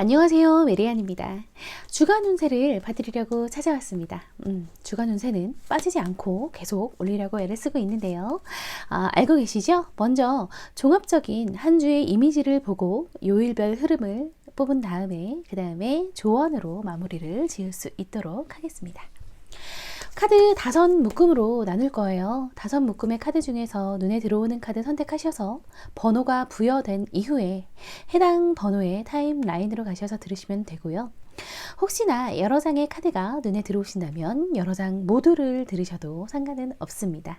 안녕하세요, 메리안입니다. 주간 운세를 봐드리려고 찾아왔습니다. 주간 운세는 빠지지 않고 계속 올리려고 애를 쓰고 있는데요. 알고 계시죠? 먼저 종합적인 한 주의 이미지를 보고 요일별 흐름을 뽑은 다음에 그 다음에 조언으로 마무리를 지을 수 있도록 하겠습니다. 카드 5묶음으로 나눌 거예요. 5묶음의 카드 중에서 눈에 들어오는 카드 선택하셔서 번호가 부여된 이후에 해당 번호의 타임라인으로 가셔서 들으시면 되고요. 혹시나 여러 장의 카드가 눈에 들어오신다면 여러 장 모두를 들으셔도 상관은 없습니다.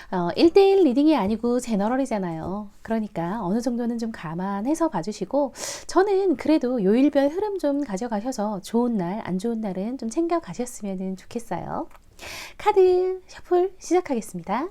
1대1 리딩이 아니고 제너럴이잖아요. 그러니까 어느 정도는 좀 감안해서 봐주시고, 저는 그래도 요일별 흐름 좀 가져가셔서 좋은 날, 안 좋은 날은 좀 챙겨 가셨으면 좋겠어요. 카드 셔플 시작하겠습니다.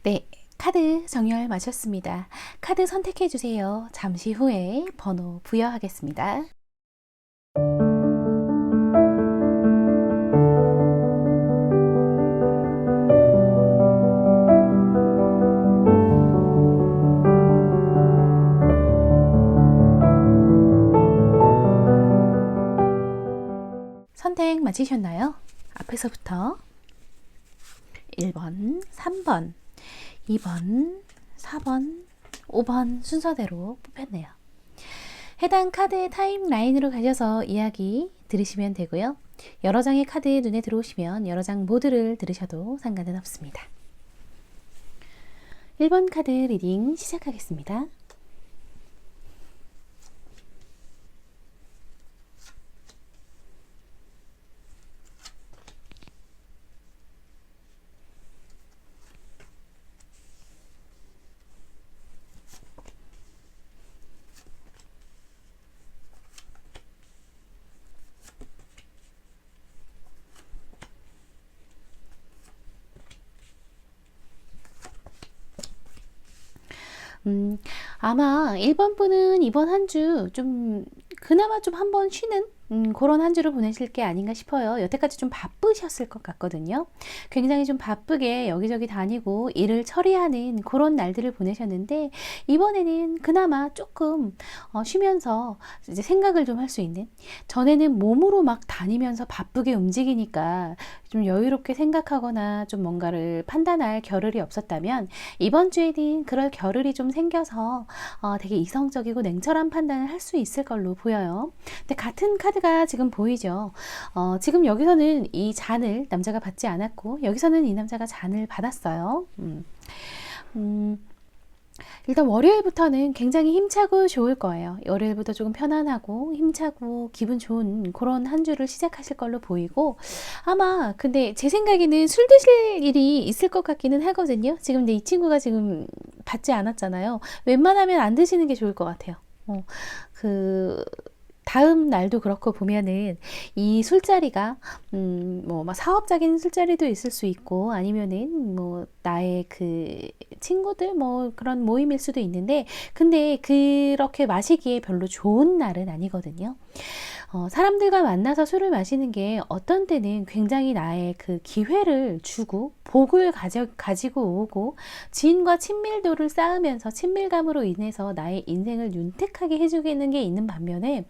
네, 카드 정렬 마쳤습니다. 카드 선택해 주세요. 잠시 후에 번호 부여하겠습니다. 선택 마치셨나요? 앞에서부터 1번, 3번, 2번, 4번, 5번 순서대로 뽑혔네요. 해당 카드의 타임라인으로 가셔서 이야기 들으시면 되고요. 여러 장의 카드 눈에 들어오시면 여러 장 모두를 들으셔도 상관은 없습니다. 1번 카드 리딩 시작하겠습니다. 아마 1번 분은 이번 한 주 좀 그나마 좀 한번 쉬는 그런 한 주를 보내실 게 아닌가 싶어요. 여태까지 좀 바쁘셨을 것 같거든요. 굉장히 좀 바쁘게 여기저기 다니고 일을 처리하는 그런 날들을 보내셨는데, 이번에는 그나마 조금 쉬면서 이제 생각을 좀 할 수 있는, 전에는 몸으로 막 다니면서 바쁘게 움직이니까 좀 여유롭게 생각하거나 좀 뭔가를 판단할 겨를이 없었다면, 이번 주에는 그럴 겨를이 좀 생겨서 되게 이성적이고 냉철한 판단을 할 수 있을 걸로 보여요. 근데 같은 카드가 지금 보이죠. 지금 여기서는 이 잔을 남자가 받지 않았고, 여기서는 이 남자가 잔을 받았어요. 일단 월요일부터는 굉장히 힘차고 좋을 거예요. 월요일부터 조금 편안하고 힘차고 기분 좋은 그런 한 주를 시작하실 걸로 보이고, 아마 근데 제 생각에는 술 드실 일이 있을 것 같기는 하거든요. 지금 근데 이 친구가 지금 받지 않았잖아요. 웬만하면 안 드시는 게 좋을 것 같아요. 다음 날도 그렇고 보면은 이 술자리가 막 사업적인 술자리도 있을 수 있고, 아니면은 뭐 나의 그 친구들 뭐 그런 모임일 수도 있는데, 근데 그렇게 마시기에 별로 좋은 날은 아니거든요. 사람들과 만나서 술을 마시는 게 어떤 때는 굉장히 나의 그 기회를 주고 복을 가지고 오고 지인과 친밀도를 쌓으면서 친밀감으로 인해서 나의 인생을 윤택하게 해주는 게 있는 반면에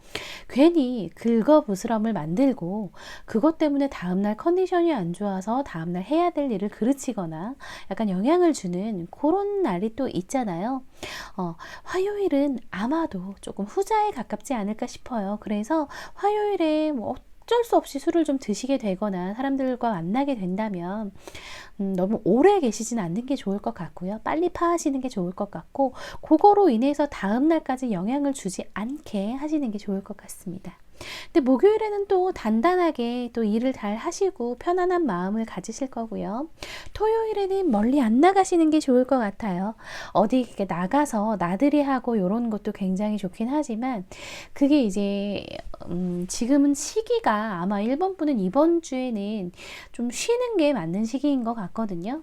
괜히 긁어부스럼을 만들고 그것 때문에 다음날 컨디션이 안 좋아서 다음날 해야 될 일을 그르치거나 약간 영향을 주는 그런 날이 또 있잖아요. 화요일은 아마도 조금 후자에 가깝지 않을까 싶어요. 그래서 화요일에 뭐 어쩔 수 없이 술을 좀 드시게 되거나 사람들과 만나게 된다면 너무 오래 계시진 않는 게 좋을 것 같고요. 빨리 파하시는 게 좋을 것 같고 그거로 인해서 다음 날까지 영향을 주지 않게 하시는 게 좋을 것 같습니다. 근데 목요일에는 또 단단하게 또 일을 잘 하시고 편안한 마음을 가지실 거고요. 토요일에는 멀리 안 나가시는 게 좋을 것 같아요. 어디 이렇게 나가서 나들이 하고 이런 것도 굉장히 좋긴 하지만 그게 이제 지금은 시기가 아마 일본 분은 이번 주에는 좀 쉬는 게 맞는 시기인 것 같거든요.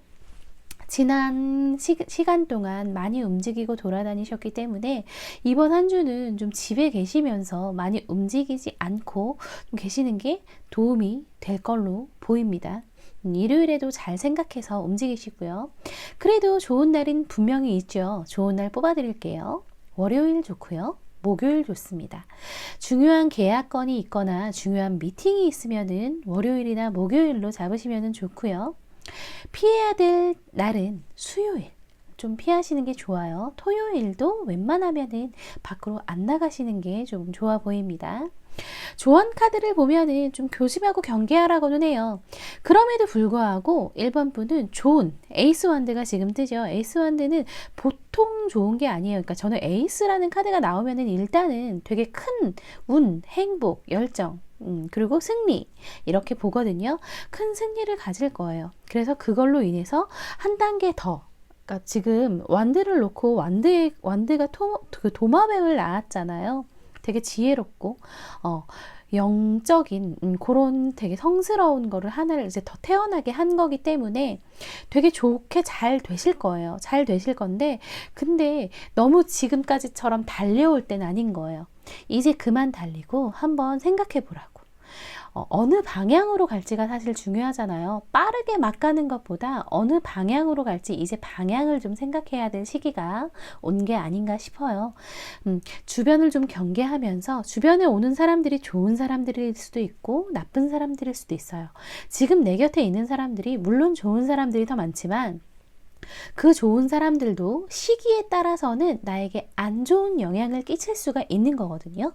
지난 시간 동안 많이 움직이고 돌아다니셨기 때문에 이번 한 주는 좀 집에 계시면서 많이 움직이지 않고 좀 계시는 게 도움이 될 걸로 보입니다. 일요일에도 잘 생각해서 움직이시고요. 그래도 좋은 날은 분명히 있죠. 좋은 날 뽑아 드릴게요. 월요일 좋고요. 목요일 좋습니다. 중요한 계약건이 있거나 중요한 미팅이 있으면은 월요일이나 목요일로 잡으시면 좋고요. 피해야 될 날은 수요일. 좀 피하시는 게 좋아요. 토요일도 웬만하면은 밖으로 안 나가시는 게 좀 좋아 보입니다. 조언 카드를 보면은 좀 조심하고 경계하라고는 해요. 그럼에도 불구하고 1번 분은 좋은 에이스 완드가 지금 뜨죠. 에이스 완드는 보통 좋은 게 아니에요. 그러니까 저는 에이스라는 카드가 나오면은 일단은 되게 큰 운, 행복, 열정 그리고 승리 이렇게 보거든요. 큰 승리를 가질 거예요. 그래서 그걸로 인해서 한 단계 더 그러니까 지금 완드를 놓고 완드가 도마뱀을 낳았잖아요. 되게 지혜롭고 영적인 그런 되게 성스러운 거를 하나를 이제 더 태어나게 한 거기 때문에 되게 좋게 잘 되실 거예요. 잘 되실 건데 근데 너무 지금까지처럼 달려올 때는 아닌 거예요. 이제 그만 달리고 한번 생각해 보라고. 어느 방향으로 갈지가 사실 중요하잖아요. 빠르게 막 가는 것보다 어느 방향으로 갈지 이제 방향을 좀 생각해야 될 시기가 온 게 아닌가 싶어요. 주변을 좀 경계하면서 주변에 오는 사람들이 좋은 사람들일 수도 있고 나쁜 사람들일 수도 있어요. 지금 내 곁에 있는 사람들이 물론 좋은 사람들이 더 많지만 그 좋은 사람들도 시기에 따라서는 나에게 안 좋은 영향을 끼칠 수가 있는 거거든요.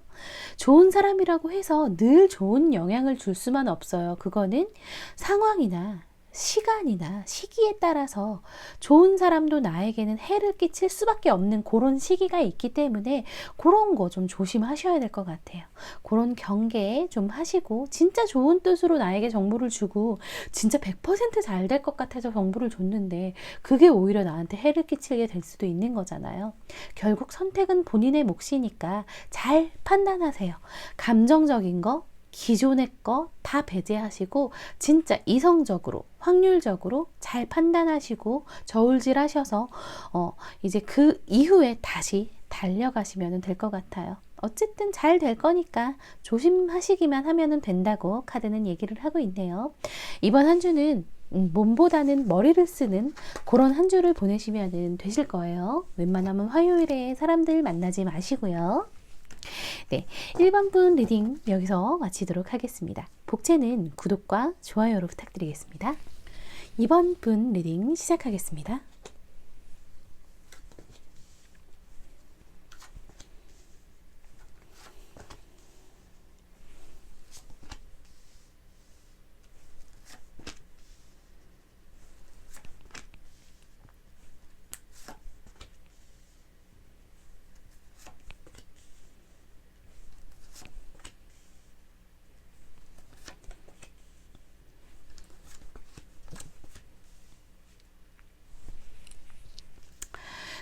좋은 사람이라고 해서 늘 좋은 영향을 줄 수만 없어요. 그거는 상황이나 시간이나 시기에 따라서 좋은 사람도 나에게는 해를 끼칠 수밖에 없는 그런 시기가 있기 때문에 그런 거 좀 조심하셔야 될 것 같아요. 그런 경계 좀 하시고 진짜 좋은 뜻으로 나에게 정보를 주고 진짜 100% 잘 될 것 같아서 정보를 줬는데 그게 오히려 나한테 해를 끼치게 될 수도 있는 거잖아요. 결국 선택은 본인의 몫이니까 잘 판단하세요. 감정적인 거 기존의 거 다 배제하시고 진짜 이성적으로 확률적으로 잘 판단하시고 저울질 하셔서 이제 그 이후에 다시 달려가시면 될 것 같아요. 어쨌든 잘 될 거니까 조심하시기만 하면 된다고 카드는 얘기를 하고 있네요. 이번 한 주는 몸보다는 머리를 쓰는 그런 한 주를 보내시면 되실 거예요. 웬만하면 화요일에 사람들 만나지 마시고요. 네, 1번 분 리딩 여기서 마치도록 하겠습니다. 복채는 구독과 좋아요로 부탁드리겠습니다. 2번 분 리딩 시작하겠습니다.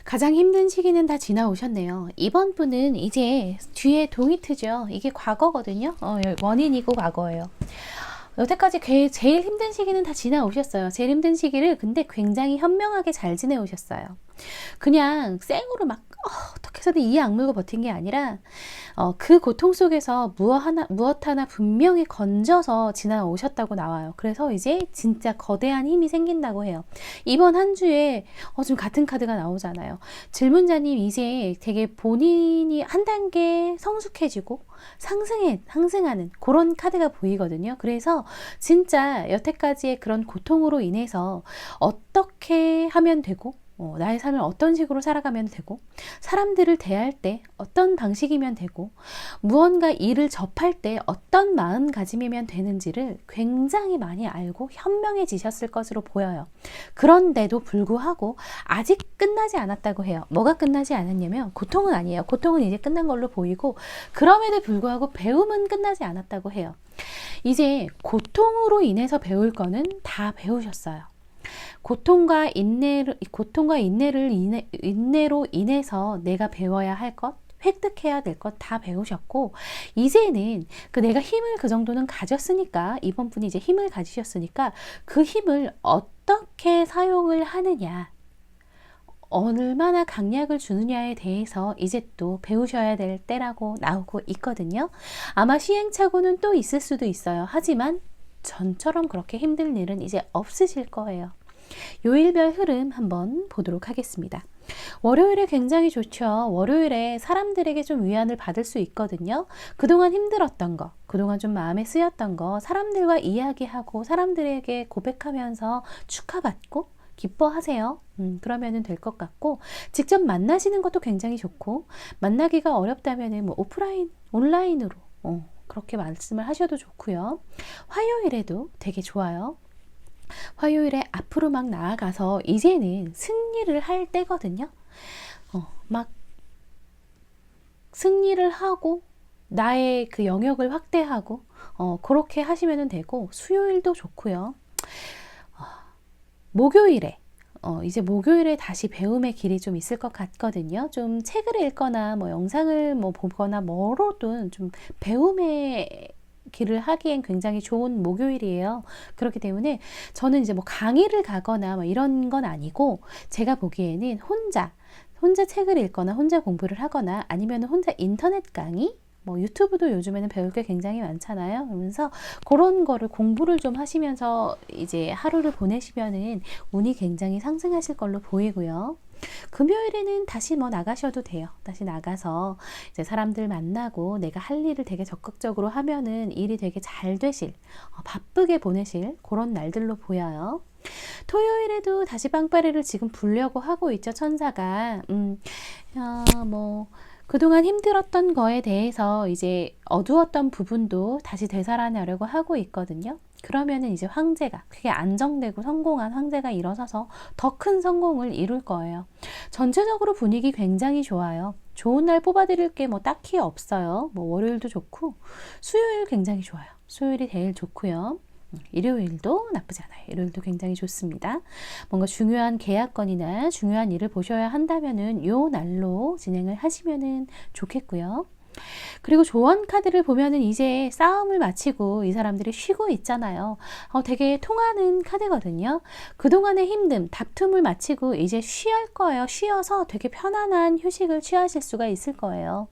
가장 힘든 시기는 다 지나오셨네요. 이번 분은 이제 뒤에 동이 트죠. 이게 과거거든요. 원인이고 과거예요. 여태까지 제일 힘든 시기는 다 지나오셨어요. 제일 힘든 시기를 근데 굉장히 현명하게 잘 지내오셨어요. 그냥 생으로 막 어떻게 해서든 이 악물고 버틴 게 아니라 그 고통 속에서 무엇 하나 분명히 건져서 지나오셨다고 나와요. 그래서 이제 진짜 거대한 힘이 생긴다고 해요. 이번 한 주에 지금 같은 카드가 나오잖아요. 질문자님 이제 되게 본인이 한 단계 성숙해지고 상승하는 그런 카드가 보이거든요. 그래서 진짜 여태까지의 그런 고통으로 인해서 어떻게 하면 되고 나의 삶을 어떤 식으로 살아가면 되고 사람들을 대할 때 어떤 방식이면 되고 무언가 일을 접할 때 어떤 마음가짐이면 되는지를 굉장히 많이 알고 현명해지셨을 것으로 보여요. 그런데도 불구하고 아직 끝나지 않았다고 해요. 뭐가 끝나지 않았냐면 고통은 아니에요. 고통은 이제 끝난 걸로 보이고 그럼에도 불구하고 배움은 끝나지 않았다고 해요. 이제 고통으로 인해서 배울 거는 다 배우셨어요. 고통과 인내로 인해서 내가 배워야 할 것, 획득해야 될 것 다 배우셨고, 이제는 내가 힘을 그 정도는 가졌으니까, 이번 분이 이제 힘을 가지셨으니까, 그 힘을 어떻게 사용을 하느냐, 얼마나 강약을 주느냐에 대해서 이제 또 배우셔야 될 때라고 나오고 있거든요. 아마 시행착오는 또 있을 수도 있어요. 하지만 전처럼 그렇게 힘든 일은 이제 없으실 거예요. 요일별 흐름 한번 보도록 하겠습니다. 월요일에 굉장히 좋죠. 월요일에 사람들에게 좀 위안을 받을 수 있거든요. 그동안 힘들었던 거, 그동안 좀 마음에 쓰였던 거 사람들과 이야기하고 사람들에게 고백하면서 축하받고 기뻐하세요. 그러면 될 것 같고, 직접 만나시는 것도 굉장히 좋고, 만나기가 어렵다면 뭐 온라인으로 그렇게 말씀을 하셔도 좋고요. 화요일에도 되게 좋아요. 화요일에 앞으로 막 나아가서 이제는 승리를 할 때거든요. 막 승리를 하고 나의 그 영역을 확대하고 그렇게 하시면 되고, 수요일도 좋고요. 목요일에 이제 목요일에 다시 배움의 길이 좀 있을 것 같거든요. 좀 책을 읽거나 뭐 영상을 보거나 뭐로든 좀 배움의 길을 하기엔 굉장히 좋은 목요일이에요. 그렇기 때문에 저는 이제 뭐 강의를 가거나 뭐 이런 건 아니고, 제가 보기에는 혼자 책을 읽거나 혼자 공부를 하거나 아니면 혼자 인터넷 강의, 뭐 유튜브도 요즘에는 배울 게 굉장히 많잖아요. 그러면서 그런 거를 공부를 좀 하시면서 이제 하루를 보내시면은 운이 굉장히 상승하실 걸로 보이고요. 금요일에는 다시 나가셔도 돼요. 다시 나가서 이제 사람들 만나고 내가 할 일을 되게 적극적으로 하면은 일이 되게 잘 되실, 바쁘게 보내실 그런 날들로 보여요. 토요일에도 다시 빵빠레를 지금 불려고 하고 있죠, 천사가. 그동안 힘들었던 거에 대해서 이제 어두웠던 부분도 다시 되살아나려고 하고 있거든요. 그러면은 이제 황제가, 그게 안정되고 성공한 황제가 일어서서 더 큰 성공을 이룰 거예요. 전체적으로 분위기 굉장히 좋아요. 좋은 날 뽑아드릴 게 딱히 없어요. 월요일도 좋고, 수요일 굉장히 좋아요. 수요일이 제일 좋고요. 일요일도 나쁘지 않아요. 일요일도 굉장히 좋습니다. 뭔가 중요한 계약건이나 중요한 일을 보셔야 한다면은 요 날로 진행을 하시면은 좋겠고요. 그리고 조언 카드를 보면은 이제 싸움을 마치고 이 사람들이 쉬고 있잖아요. 되게 통하는 카드거든요. 그동안의 힘듦, 다툼을 마치고 이제 쉬할 거예요. 쉬어서 되게 편안한 휴식을 취하실 수가 있을 거예요.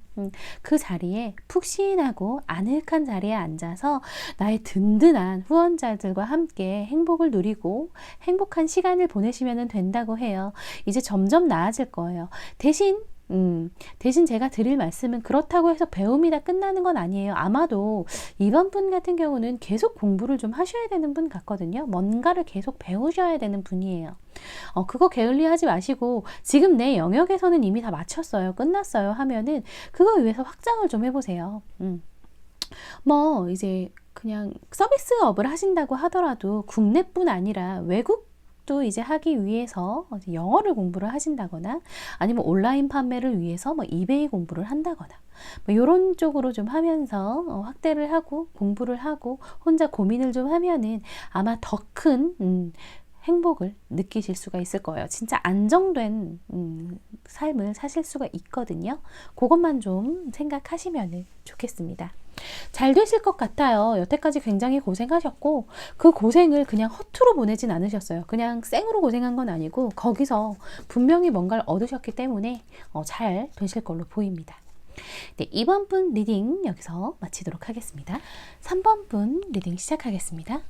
그 자리에 푹신하고 아늑한 자리에 앉아서 나의 든든한 후원자들과 함께 행복을 누리고 행복한 시간을 보내시면 된다고 해요. 이제 점점 나아질 거예요. 대신 제가 드릴 말씀은 그렇다고 해서 배움이 다 끝나는 건 아니에요. 아마도 이번 분 같은 경우는 계속 공부를 좀 하셔야 되는 분 같거든요. 뭔가를 계속 배우셔야 되는 분이에요. 그거 게을리하지 마시고, 지금 내 영역에서는 이미 다 마쳤어요, 끝났어요 하면은 그거 위해서 확장을 좀 해보세요. 이제 그냥 서비스업을 하신다고 하더라도 국내뿐 아니라 외국도 이제 하기 위해서 영어를 공부를 하신다거나 아니면 온라인 판매를 위해서 이베이 공부를 한다거나 이런 쪽으로 좀 하면서 확대를 하고 공부를 하고 혼자 고민을 좀 하면은 아마 더 큰 행복을 느끼실 수가 있을 거예요. 진짜 안정된 삶을 사실 수가 있거든요. 그것만 좀 생각하시면 좋겠습니다. 잘 되실 것 같아요. 여태까지 굉장히 고생하셨고 그 고생을 그냥 허투루 보내진 않으셨어요. 그냥 생으로 고생한 건 아니고 거기서 분명히 뭔가를 얻으셨기 때문에 잘 되실 걸로 보입니다. 네, 2번 분 리딩 여기서 마치도록 하겠습니다. 3번 분 리딩 시작하겠습니다.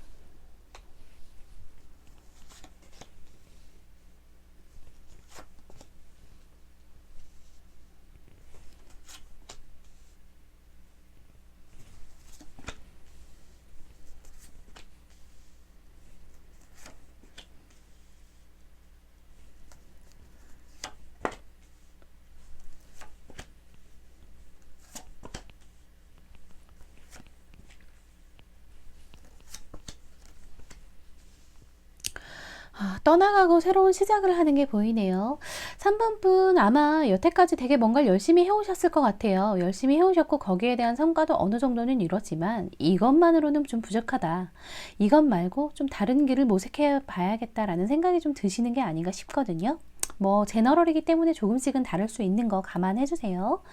떠나가고 새로운 시작을 하는 게 보이네요. 3번 분 아마 여태까지 되게 뭔가를 열심히 해오셨을 것 같아요. 열심히 해오셨고 거기에 대한 성과도 어느 정도는 이뤘지만 이것만으로는 좀 부족하다. 이것 말고 좀 다른 길을 모색해 봐야겠다라는 생각이 좀 드시는 게 아닌가 싶거든요. 뭐 제너럴이기 때문에 조금씩은 다를 수 있는 거 감안해 주세요.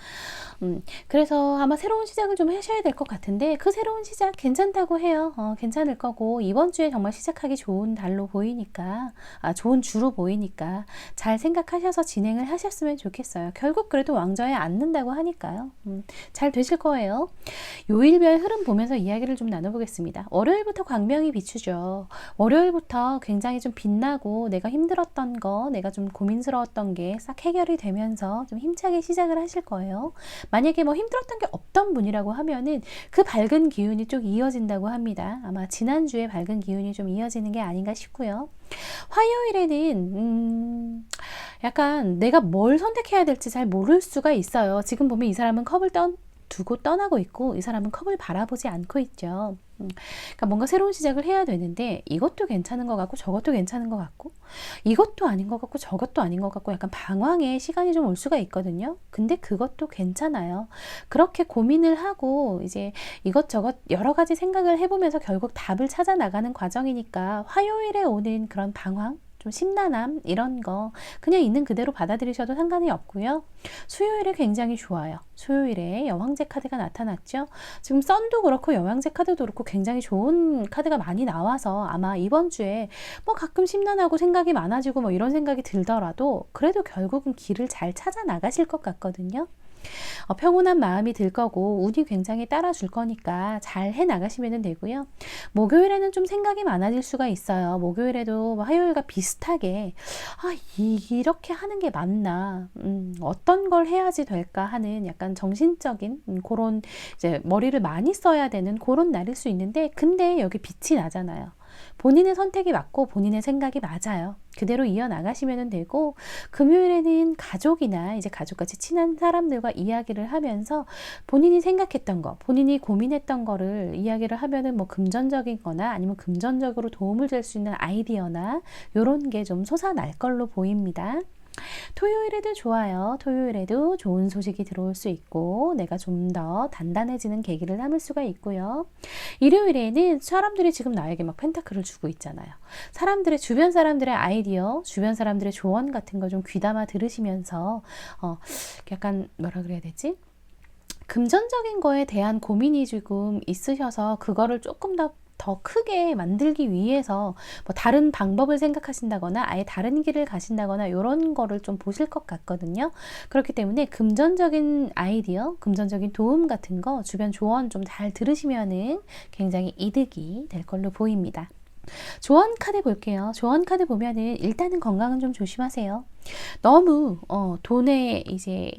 그래서 아마 새로운 시작을 좀 하셔야 될 것 같은데 그 새로운 시작 괜찮다고 해요. 괜찮을 거고 이번 주에 정말 시작하기 좋은 달로 보이니까 좋은 주로 보이니까 잘 생각하셔서 진행을 하셨으면 좋겠어요. 결국 그래도 왕좌에 앉는다고 하니까요. 잘 되실 거예요. 요일별 흐름 보면서 이야기를 좀 나눠보겠습니다. 월요일부터 광명이 비추죠. 월요일부터 굉장히 좀 빛나고 내가 힘들었던 거, 내가 좀 고민스러웠던 게 싹 해결이 되면서 좀 힘차게 시작을 하실 거예요. 만약에 뭐 힘들었던 게 없던 분이라고 하면은 그 밝은 기운이 쭉 이어진다고 합니다. 아마 지난주에 밝은 기운이 좀 이어지는 게 아닌가 싶고요. 화요일에는 약간 내가 뭘 선택해야 될지 잘 모를 수가 있어요. 지금 보면 이 사람은 컵을 두고 떠나고 있고 이 사람은 컵을 바라보지 않고 있죠. 그러니까 뭔가 새로운 시작을 해야 되는데 이것도 괜찮은 것 같고 저것도 괜찮은 것 같고 이것도 아닌 것 같고 저것도 아닌 것 같고 약간 방황의 시간이 좀 올 수가 있거든요. 근데 그것도 괜찮아요. 그렇게 고민을 하고 이제 이것저것 여러 가지 생각을 해보면서 결국 답을 찾아 나가는 과정이니까 화요일에 오는 그런 방황 좀 심란함 이런 거 그냥 있는 그대로 받아들이셔도 상관이 없고요. 수요일에 굉장히 좋아요. 수요일에 여왕제 카드가 나타났죠. 지금 썬도 그렇고 여왕제 카드도 그렇고 굉장히 좋은 카드가 많이 나와서 아마 이번 주에 뭐 가끔 심란하고 생각이 많아지고 뭐 이런 생각이 들더라도 그래도 결국은 길을 잘 찾아 나가실 것 같거든요. 평온한 마음이 들 거고 운이 굉장히 따라줄 거니까 잘 해나가시면 되고요. 목요일에는 좀 생각이 많아질 수가 있어요. 목요일에도 화요일과 비슷하게 이렇게 하는 게 맞나 어떤 걸 해야지 될까 하는 약간 정신적인 그런 이제 머리를 많이 써야 되는 그런 날일 수 있는데 근데 여기 빛이 나잖아요. 본인의 선택이 맞고 본인의 생각이 맞아요. 그대로 이어나가시면 되고 금요일에는 가족이나 이제 가족같이 친한 사람들과 이야기를 하면서 본인이 생각했던 거, 본인이 고민했던 거를 이야기를 하면은 뭐 금전적인 거나 아니면 금전적으로 도움을 줄 수 있는 아이디어나 이런 게 좀 솟아날 걸로 보입니다. 토요일에도 좋아요. 토요일에도 좋은 소식이 들어올 수 있고 내가 좀 더 단단해지는 계기를 삼을 수가 있고요. 일요일에는 사람들이 지금 나에게 막 펜타클을 주고 있잖아요. 사람들의 주변 사람들의 아이디어, 주변 사람들의 조언 같은 거 좀 귀담아 들으시면서 약간 뭐라 그래야 되지? 금전적인 거에 대한 고민이 조금 있으셔서 그거를 조금 더 크게 만들기 위해서 뭐 다른 방법을 생각하신다거나 아예 다른 길을 가신다거나 이런 거를 좀 보실 것 같거든요. 그렇기 때문에 금전적인 아이디어, 금전적인 도움 같은 거 주변 조언 좀 잘 들으시면은 굉장히 이득이 될 걸로 보입니다. 조언 카드 볼게요. 조언 카드 보면은 일단은 건강은 좀 조심하세요. 너무 돈에 이제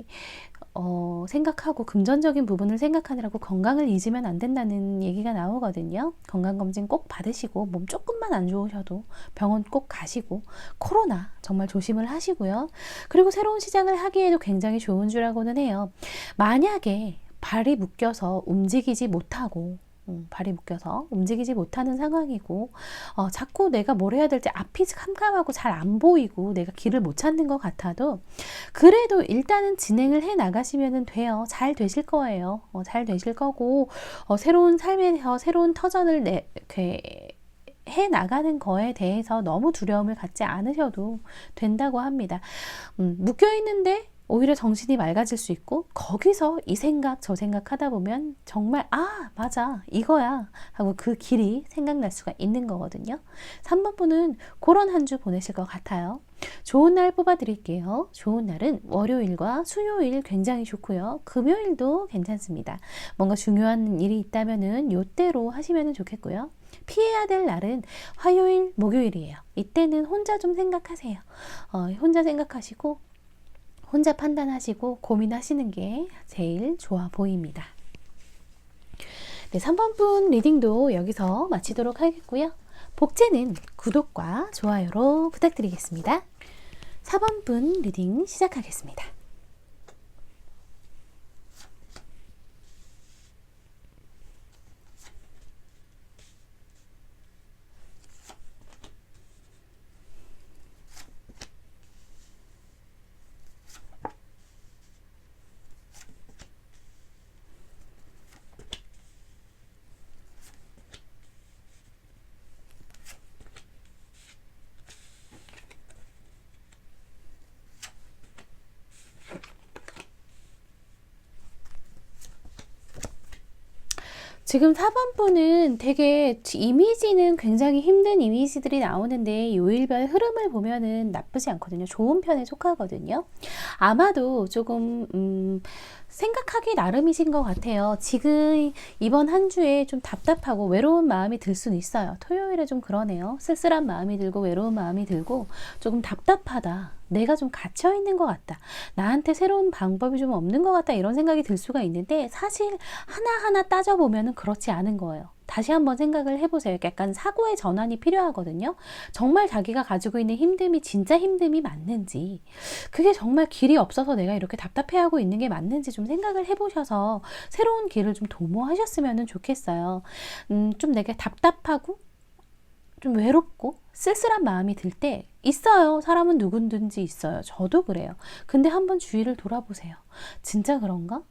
생각하고 금전적인 부분을 생각하느라고 건강을 잊으면 안 된다는 얘기가 나오거든요. 건강검진 꼭 받으시고 몸 조금만 안 좋으셔도 병원 꼭 가시고 코로나 정말 조심을 하시고요. 그리고 새로운 시작을 하기에도 굉장히 좋은 주라고는 해요. 만약에 발이 묶여서 움직이지 못하고 발이 묶여서 움직이지 못하는 상황이고 자꾸 내가 뭘 해야 될지 앞이 캄캄하고 잘 안 보이고 내가 길을 못 찾는 것 같아도 그래도 일단은 진행을 해 나가시면 돼요. 잘 되실 거예요. 잘 되실 거고 새로운 삶에서 새로운 터전을 해 나가는 거에 대해서 너무 두려움을 갖지 않으셔도 된다고 합니다. 묶여 있는데 오히려 정신이 맑아질 수 있고 거기서 이 생각 저 생각 하다 보면 정말 맞아 이거야 하고 그 길이 생각날 수가 있는 거거든요. 3번 분은 그런 한 주 보내실 것 같아요. 좋은 날 뽑아 드릴게요. 좋은 날은 월요일과 수요일 굉장히 좋고요. 금요일도 괜찮습니다. 뭔가 중요한 일이 있다면은 요때로 하시면 좋겠고요. 피해야 될 날은 화요일, 목요일이에요. 이때는 혼자 좀 생각하세요. 혼자 생각하시고 혼자 판단하시고 고민하시는 게 제일 좋아 보입니다. 네, 3번 분 리딩도 여기서 마치도록 하겠고요. 복제는 구독과 좋아요로 부탁드리겠습니다. 4번 분 리딩 시작하겠습니다. 지금 4번 분은 되게 이미지는 굉장히 힘든 이미지들이 나오는데 요일별 흐름을 보면은 나쁘지 않거든요. 좋은 편에 속하거든요. 아마도 조금 생각하기 나름이신 것 같아요. 지금 이번 한 주에 좀 답답하고 외로운 마음이 들 수는 있어요. 토요일에 좀 그러네요. 쓸쓸한 마음이 들고 외로운 마음이 들고 조금 답답하다. 내가 좀 갇혀 있는 것 같다. 나한테 새로운 방법이 좀 없는 것 같다. 이런 생각이 들 수가 있는데 사실 하나하나 따져보면 그렇지 않은 거예요. 다시 한번 생각을 해보세요. 약간 사고의 전환이 필요하거든요. 정말 자기가 가지고 있는 힘듦이 진짜 힘듦이 맞는지, 그게 정말 길이 없어서 내가 이렇게 답답해하고 있는 게 맞는지 좀 생각을 해보셔서 새로운 길을 좀 도모하셨으면 좋겠어요. 좀 내가 답답하고 좀 외롭고 쓸쓸한 마음이 들 때 있어요. 사람은 누구든지 있어요. 저도 그래요. 근데 한번 주위를 돌아보세요. 진짜 그런가?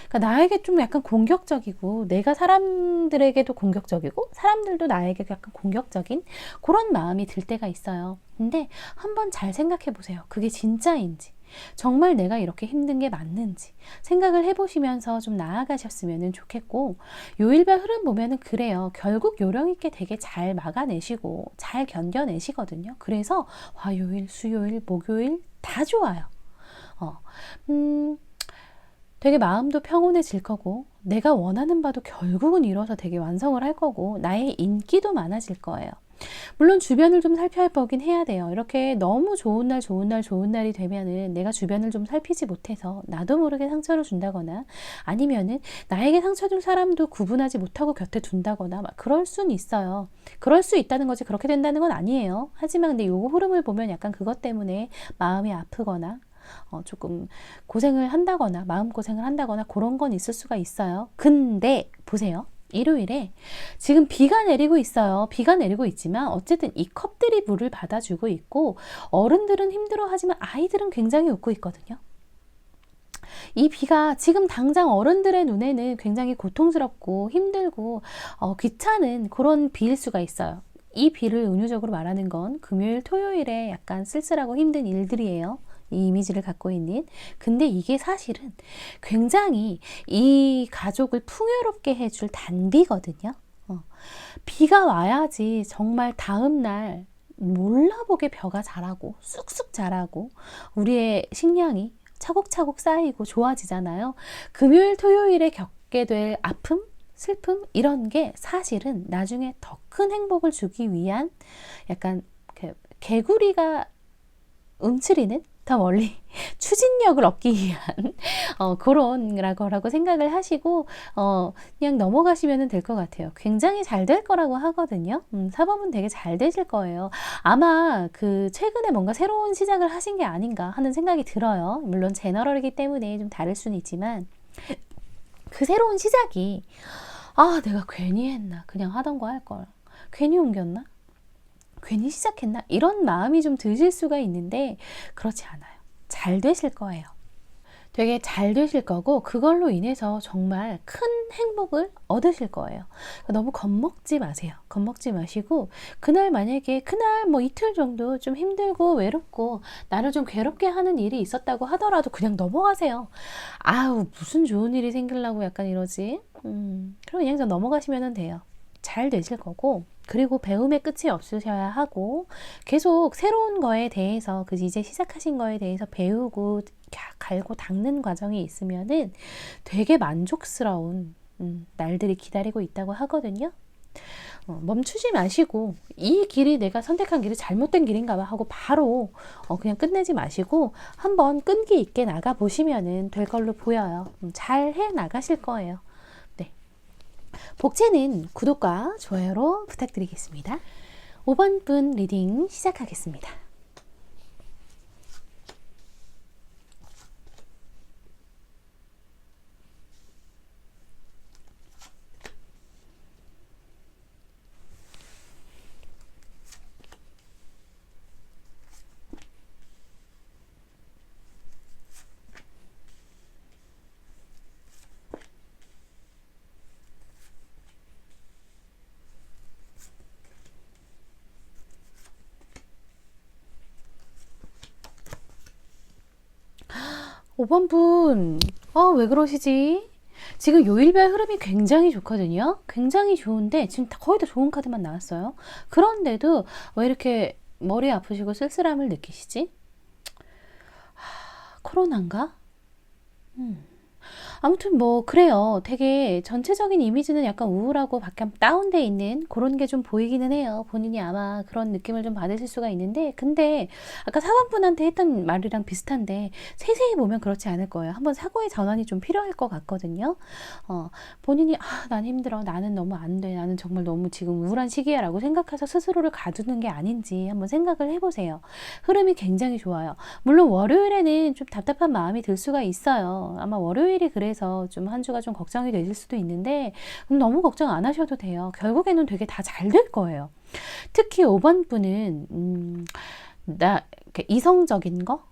그러니까 나에게 좀 약간 공격적이고 내가 사람들에게도 공격적이고 사람들도 나에게 약간 공격적인 그런 마음이 들 때가 있어요. 근데 한번 잘 생각해 보세요. 그게 진짜인지, 정말 내가 이렇게 힘든 게 맞는지 생각을 해보시면서 좀 나아가셨으면 좋겠고, 요일별 흐름 보면은 그래요. 결국 요령 있게 되게 잘 막아내시고 잘 견뎌내시거든요. 그래서 화요일, 수요일, 목요일 다 좋아요. 되게 마음도 평온해질 거고 내가 원하는 바도 결국은 이뤄서 되게 완성을 할 거고 나의 인기도 많아질 거예요. 물론 주변을 좀 살펴보긴 해야 돼요. 이렇게 너무 좋은 날 좋은 날 좋은 날이 되면은 내가 주변을 좀 살피지 못해서 나도 모르게 상처를 준다거나 아니면은 나에게 상처 줄 사람도 구분하지 못하고 곁에 둔다거나 막 그럴 수는 있어요. 그럴 수 있다는 거지 그렇게 된다는 건 아니에요. 하지만 근데 요 흐름을 보면 약간 그것 때문에 마음이 아프거나 조금 고생을 한다거나 마음고생을 한다거나 그런 건 있을 수가 있어요. 근데 보세요. 일요일에 지금 비가 내리고 있어요. 비가 내리고 있지만 어쨌든 이 컵들이 물을 받아주고 있고 어른들은 힘들어하지만 아이들은 굉장히 웃고 있거든요. 이 비가 지금 당장 어른들의 눈에는 굉장히 고통스럽고 힘들고 귀찮은 그런 비일 수가 있어요. 이 비를 은유적으로 말하는 건 금요일, 토요일에 약간 쓸쓸하고 힘든 일들이에요. 이 이미지를 갖고 있는. 근데 이게 사실은 굉장히 이 가족을 풍요롭게 해줄 단비거든요. 비가 와야지 정말 다음날 몰라보게 벼가 자라고 쑥쑥 자라고 우리의 식량이 차곡차곡 쌓이고 좋아지잖아요. 금요일, 토요일에 겪게 될 아픔, 슬픔 이런 게 사실은 나중에 더 큰 행복을 주기 위한 약간 개구리가 움츠리는 더 멀리 추진력을 얻기 위한 그런 거라고 생각을 하시고 그냥 넘어가시면 될 것 같아요. 굉장히 잘 될 거라고 하거든요. 4번은 되게 잘 되실 거예요. 아마 그 최근에 뭔가 새로운 시작을 하신 게 아닌가 하는 생각이 들어요. 물론 제너럴이기 때문에 좀 다를 수는 있지만 그 새로운 시작이 내가 괜히 했나, 그냥 하던 거 할 걸, 괜히 옮겼나, 괜히 시작했나 이런 마음이 좀 드실 수가 있는데 그렇지 않아요. 잘 되실 거예요. 되게 잘 되실 거고 그걸로 인해서 정말 큰 행복을 얻으실 거예요. 그러니까 너무 겁먹지 마세요. 겁먹지 마시고 그날 만약에 그날 뭐 이틀 정도 좀 힘들고 외롭고 나를 좀 괴롭게 하는 일이 있었다고 하더라도 그냥 넘어가세요. 아우 무슨 좋은 일이 생기려고 약간 이러지? 그럼 그냥 좀 넘어가시면 돼요. 잘 되실 거고 그리고 배움의 끝이 없으셔야 하고 계속 새로운 거에 대해서 그 이제 시작하신 거에 대해서 배우고 갈고 닦는 과정이 있으면은 되게 만족스러운 날들이 기다리고 있다고 하거든요. 멈추지 마시고 이 길이 내가 선택한 길이 잘못된 길인가 봐 하고 바로 그냥 끝내지 마시고 한번 끈기 있게 나가 보시면은 될 걸로 보여요. 잘 해 나가실 거예요. 네. 복채는 구독과 좋아요로 부탁드리겠습니다. 5번 분 리딩 시작하겠습니다. 5번 분, 왜 그러시지? 지금 요일별 흐름이 굉장히 좋거든요. 굉장히 좋은데 지금 거의 다 좋은 카드만 나왔어요. 그런데도 왜 이렇게 머리 아프시고 쓸쓸함을 느끼시지? 코로나인가? 아무튼 뭐 그래요. 되게 전체적인 이미지는 약간 우울하고 약간 다운돼 있는 그런 게 좀 보이기는 해요. 본인이 아마 그런 느낌을 좀 받으실 수가 있는데 근데 아까 사관분한테 했던 말이랑 비슷한데 세세히 보면 그렇지 않을 거예요. 한번 사고의 전환이 좀 필요할 것 같거든요. 본인이 난 힘들어. 나는 너무 안 돼. 나는 정말 너무 지금 우울한 시기야 라고 생각해서 스스로를 가두는 게 아닌지 한번 생각을 해보세요. 흐름이 굉장히 좋아요. 물론 월요일에는 좀 답답한 마음이 들 수가 있어요. 아마 월요일이 그래서 좀 한 주가 좀 걱정이 되실 수도 있는데 너무 걱정 안 하셔도 돼요. 결국에는 되게 다 잘 될 거예요. 특히 5번 분은 이성적인 거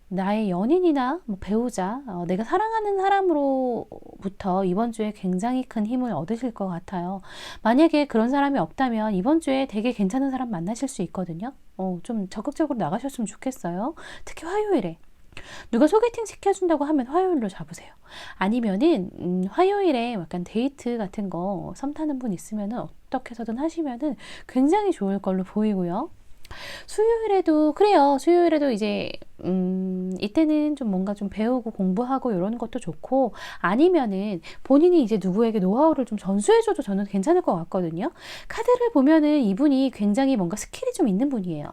나의 연인이나 뭐 배우자, 내가 사랑하는 사람으로부터 이번 주에 굉장히 큰 힘을 얻으실 것 같아요. 만약에 그런 사람이 없다면 이번 주에 되게 괜찮은 사람 만나실 수 있거든요. 좀 적극적으로 나가셨으면 좋겠어요. 특히 화요일에. 누가 소개팅 시켜준다고 하면 화요일로 잡으세요. 아니면은 화요일에 약간 데이트 같은 거 섬 타는 분 있으면은 어떻게 해서든 하시면은 굉장히 좋을 걸로 보이고요. 수요일에도 그래요. 수요일에도 이제 이때는 좀 뭔가 좀 배우고 공부하고 이런 것도 좋고 아니면은 본인이 이제 누구에게 노하우를 좀 전수해줘도 저는 괜찮을 것 같거든요. 카드를 보면은 이분이 굉장히 뭔가 스킬이 좀 있는 분이에요.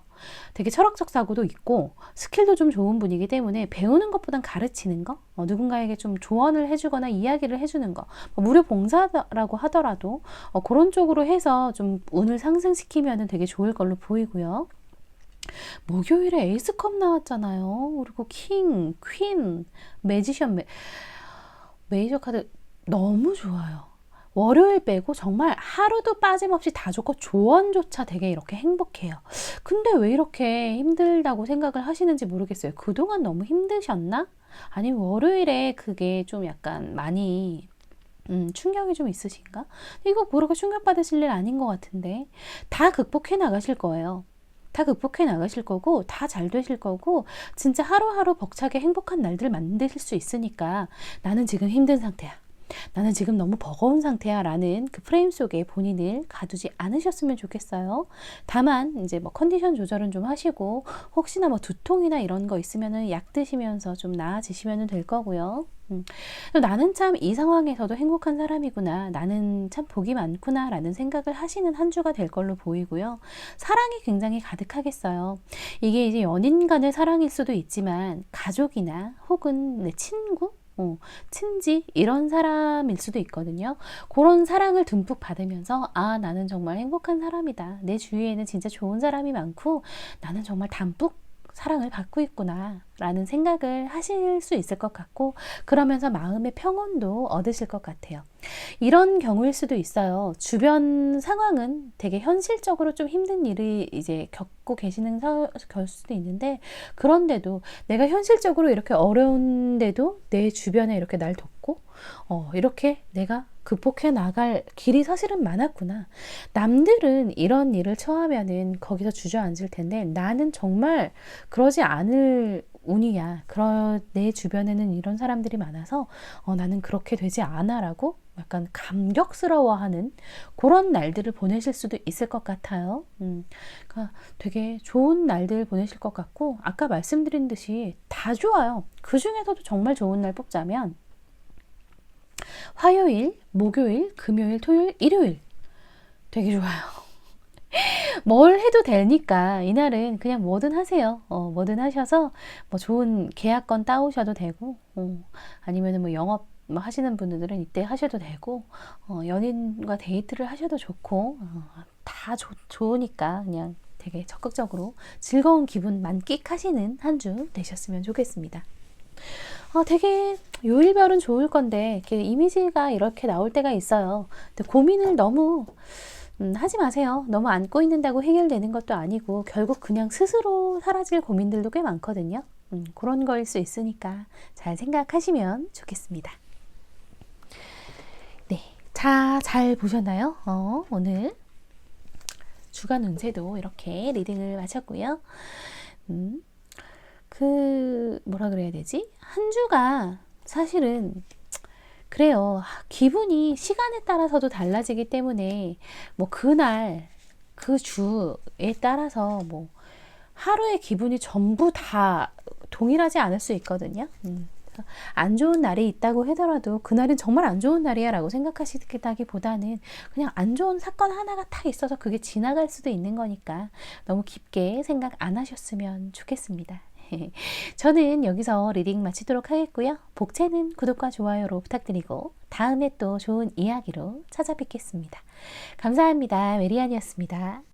되게 철학적 사고도 있고 스킬도 좀 좋은 분이기 때문에 배우는 것보단 가르치는 거, 누군가에게 좀 조언을 해주거나 이야기를 해주는 거, 무료 봉사라고 하더라도 그런 쪽으로 해서 좀 운을 상승시키면 되게 좋을 걸로 보이고요. 목요일에 에이스컵 나왔잖아요. 그리고 킹, 퀸, 매지션, 메이저 카드 너무 좋아요. 월요일 빼고 정말 하루도 빠짐없이 다 좋고 조언조차 되게 이렇게 행복해요. 근데 왜 이렇게 힘들다고 생각을 하시는지 모르겠어요. 그동안 너무 힘드셨나? 아니면 월요일에 그게 좀 약간 많이 충격이 좀 있으신가? 이거 그렇게 충격받으실 일 아닌 것 같은데 다 극복해 나가실 거예요. 다 극복해 나가실 거고 다 잘 되실 거고 진짜 하루하루 벅차게 행복한 날들 만드실 수 있으니까 나는 지금 힘든 상태야. 나는 지금 너무 버거운 상태야 라는 그 프레임 속에 본인을 가두지 않으셨으면 좋겠어요. 다만 이제 뭐 컨디션 조절은 좀 하시고 혹시나 뭐 두통이나 이런 거 있으면은 약 드시면서 좀 나아지시면 될 거고요. 나는 참 이 상황에서도 행복한 사람이구나. 나는 참 복이 많구나 라는 생각을 하시는 한 주가 될 걸로 보이고요. 사랑이 굉장히 가득하겠어요. 이게 이제 연인 간의 사랑일 수도 있지만 가족이나 혹은 내 친구? 친지 이런 사람일 수도 있거든요. 그런 사랑을 듬뿍 받으면서 나는 정말 행복한 사람이다. 내 주위에는 진짜 좋은 사람이 많고 나는 정말 담뿍 사랑을 받고 있구나. 라는 생각을 하실 수 있을 것 같고, 그러면서 마음의 평온도 얻으실 것 같아요. 이런 경우일 수도 있어요. 주변 상황은 되게 현실적으로 좀 힘든 일을 이제 겪고 계시는 걸 수도 있는데, 그런데도 내가 현실적으로 이렇게 어려운데도 내 주변에 이렇게 날 돕고, 이렇게 내가 극복해 나갈 길이 사실은 많았구나. 남들은 이런 일을 처하면은 거기서 주저앉을 텐데, 나는 정말 그러지 않을 운이야. 내 주변에는 이런 사람들이 많아서 나는 그렇게 되지 않아라고 약간 감격스러워하는 그런 날들을 보내실 수도 있을 것 같아요. 그러니까 되게 좋은 날들 보내실 것 같고, 아까 말씀드린 듯이 다 좋아요. 그 중에서도 정말 좋은 날 뽑자면 화요일, 목요일, 금요일, 토요일, 일요일 되게 좋아요. 뭘 해도 되니까 이날은 그냥 뭐든 하세요. 뭐든 하셔서 뭐 좋은 계약건 따오셔도 되고, 아니면은 뭐 영업 뭐 하시는 분들은 이때 하셔도 되고, 연인과 데이트를 하셔도 좋고, 다 좋으니까 그냥 되게 적극적으로 즐거운 기분 만끽하시는 한 주 되셨으면 좋겠습니다. 되게 요일별은 좋을 건데 이렇게 이미지가 이렇게 나올 때가 있어요. 근데 고민을 너무 하지 마세요. 너무 안고 있는다고 해결되는 것도 아니고, 결국 그냥 스스로 사라질 고민들도 꽤 많거든요. 그런 거일 수 있으니까 잘 생각하시면 좋겠습니다. 네. 자, 잘 보셨나요? 오늘 주간 운세도 이렇게 리딩을 마쳤고요. 뭐라 그래야 되지? 한 주가 사실은 그래요. 기분이 시간에 따라서도 달라지기 때문에 뭐 그날 그 주에 따라서 뭐 하루의 기분이 전부 다 동일하지 않을 수 있거든요. 안 좋은 날이 있다고 하더라도 그날은 정말 안 좋은 날이야 라고 생각하시기보다는 그냥 안 좋은 사건 하나가 딱 있어서 그게 지나갈 수도 있는 거니까 너무 깊게 생각 안 하셨으면 좋겠습니다. 저는 여기서 리딩 마치도록 하겠고요. 복채는 구독과 좋아요로 부탁드리고 다음에 또 좋은 이야기로 찾아뵙겠습니다. 감사합니다. 메리안이었습니다.